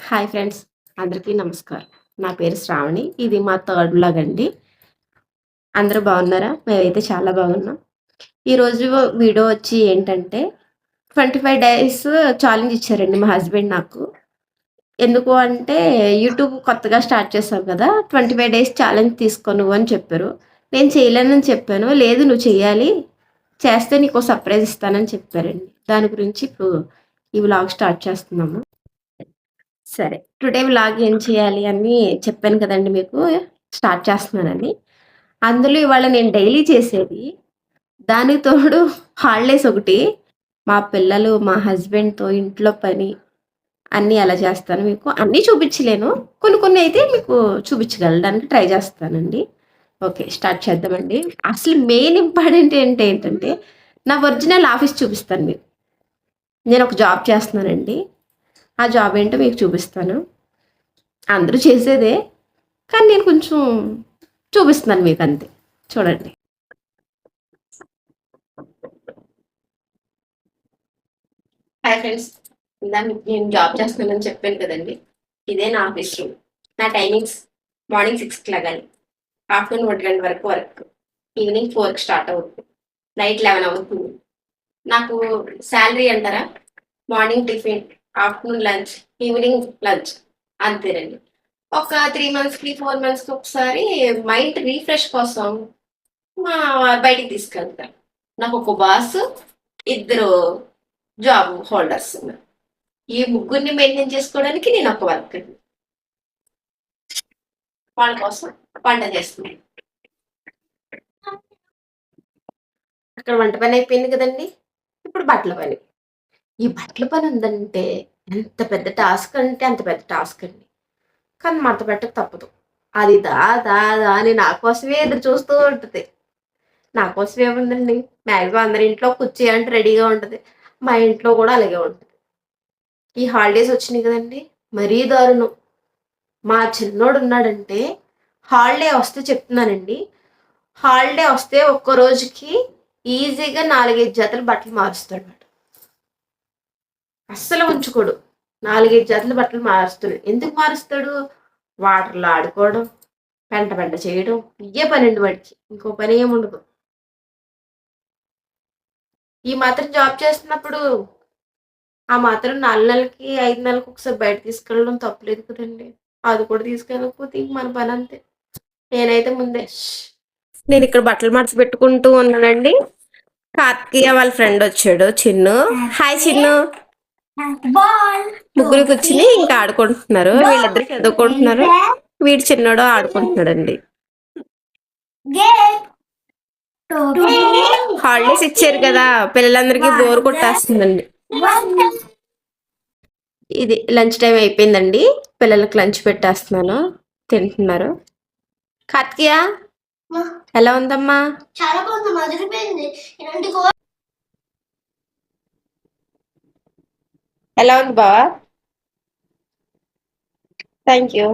Hi friends, అందరికీ నమస్కారం. నా పేరు శ్రావణి. ఇది మా థర్డ్ వ్లాగ్ అండి. అందరూ బాగున్నారా? మేమైతే చాలా బాగున్నాం. ఈరోజు వీడియో వచ్చి ఏంటంటే 25 డేస్ ఛాలెంజ్ ఇచ్చారండి మా హస్బెండ్ నాకు. ఎందుకు అంటే యూట్యూబ్ కొత్తగా స్టార్ట్ చేసావు కదా, 25 డేస్ ఛాలెంజ్ తీసుకో నువ్వు అని చెప్పారు. నేను చేయలేనని చెప్పాను. లేదు నువ్వు చెయ్యాలి, చేస్తే నీకు సర్ప్రైజ్ ఇస్తానని చెప్పారండి. దాని గురించి ఇప్పుడు ఈ వ్లాగ్ స్టార్ట్ చేస్తున్నాము. సరే. టుడే వ్లాగ్ ఏం చేయాలి అని చెప్పాను కదండీ మీకు. స్టార్ట్ చేస్తున్నానని. అందులో ఇవాళ నేను డైలీ చేసేది, దానికి తోడు హాలిడేస్ ఒకటి, మా పిల్లలు, మా హస్బెండ్‌తో ఇంట్లో పని అన్నీ ఎలా చేస్తాను మీకు. అన్నీ చూపించలేను. కొన్ని కొన్ని అయితే మీకు చూపించగలడానికి ట్రై చేస్తానండి. ఓకే. స్టార్ట్ చేద్దామండి. అసలు మెయిన్ ఇంపార్టెంట్ ఏంటంటే నా ఒరిజినల్ ఆఫీస్ చూపిస్తాను మీకు. నేను ఒక జాబ్ చేస్తున్నానండి. ఆ జాబ్ ఏంటో మీకు చూపిస్తాను. అందరూ చేసేదే, కానీ నేను కొంచెం చూపిస్తున్నాను మీకు అంతే. చూడండి. హాయ్ ఫ్రెండ్స్, ఇందా మీకు నేను జాబ్ చేస్తున్నానని చెప్పాను కదండి. ఇదే నా ఆఫీస్ రూమ్. నా టైమింగ్స్ మార్నింగ్ 6కి లెగాలి, ఆఫ్టర్నూన్ 1 గంట వరకు వర్క్, ఈవినింగ్ 4కి స్టార్ట్ అవుతుంది, నైట్ 11 అవుతుంది. నాకు శాలరీ అంటారా, morning tiffin, afternoon lunch, evening lunch, అంతేనండి. ఒక 3 మంత్స్కి 4 మంత్స్కి ఒకసారి మైండ్ రీఫ్రెష్ కోసం మా బయటికి తీసుకెళ్తాను. నాకు ఒక బాస్, ఇద్దరు జాబ్ హోల్డర్స్ ఉన్నారు. ఈ ముగ్గురిని మెయింటైన్ చేసుకోవడానికి నేను ఒక వర్క్, వాళ్ళ కోసం వంట చేస్తున్నాను. అక్కడ వంట పని అయిపోయింది కదండి. ఇప్పుడు బట్టల పని. ఈ బట్టల పని ఉందంటే ఎంత పెద్ద టాస్క్ అంటే అంత పెద్ద టాస్క్ అండి. కానీ మడత పెట్టక తప్పదు. అది దా దా దా అని నా కోసమే ఎదురు చూస్తూ ఉంటుంది. నా కోసం ఏముందండి, మ్యాక్సిమం అందరి ఇంట్లో కుర్చీ అంటే రెడీగా ఉంటుంది. మా ఇంట్లో కూడా అలాగే ఉంటుంది. ఈ హాలిడేస్ వచ్చినాయి కదండి, మరీ దారుణం. మా చిన్నోడు ఉన్నాడంటే హాలిడే వస్తే చెప్తున్నానండి, హాలిడే వస్తే ఒక్క రోజుకి ఈజీగా 4-5 జతలు బట్టలు మారుస్తాడు. అస్సలు ఉంచుకోడు. 4-5 జతలు బట్టలు మారుస్తాడు. ఎందుకు మారుస్తాడు? వాటర్లో ఆడుకోవడం, పెంట పెంట చేయడం, ఇయ్యే పనండి వాడికి. ఇంకో పని ఏముండదు. ఈ మాత్రం జాబ్ చేస్తున్నప్పుడు ఆ మాత్రం 4 నెలలకి 5 నెలలకు ఒకసారి బయట తీసుకెళ్ళడం తప్పులేదు కదండి. అది కూడా తీసుకెళ్ళకపోతే ఇంక మన పని అంతే. నేనైతే ముందే నేను ఇక్కడ బట్టలు మడత పెట్టుకుంటూ ఉన్నానండి. కార్తికేయ వాళ్ళ ఫ్రెండ్ వచ్చాడు, చిన్ను. హాయ్ చిన్ను. ముగ్గురు కూర్చుని ఇంకా ఆడుకుంటున్నారు. వీళ్ళిద్దరు చదువుకుంటున్నారు, వీడు చిన్నోడు ఆడుకుంటున్నాడండి. హాలిడేస్ ఇచ్చారు కదా, పిల్లలందరికీ బోర్ కొట్టేస్తుందండి. ఇది లంచ్ టైం అయిపోయిందండి. పిల్లలకి లంచ్ పెట్టేస్తున్నాను, తింటున్నారు. కార్తికేయ ఎలా ఉందమ్మా? చాలా బాగుంది, మదిరిపోయింది. ఎలా ఉంది బావా? Thank you.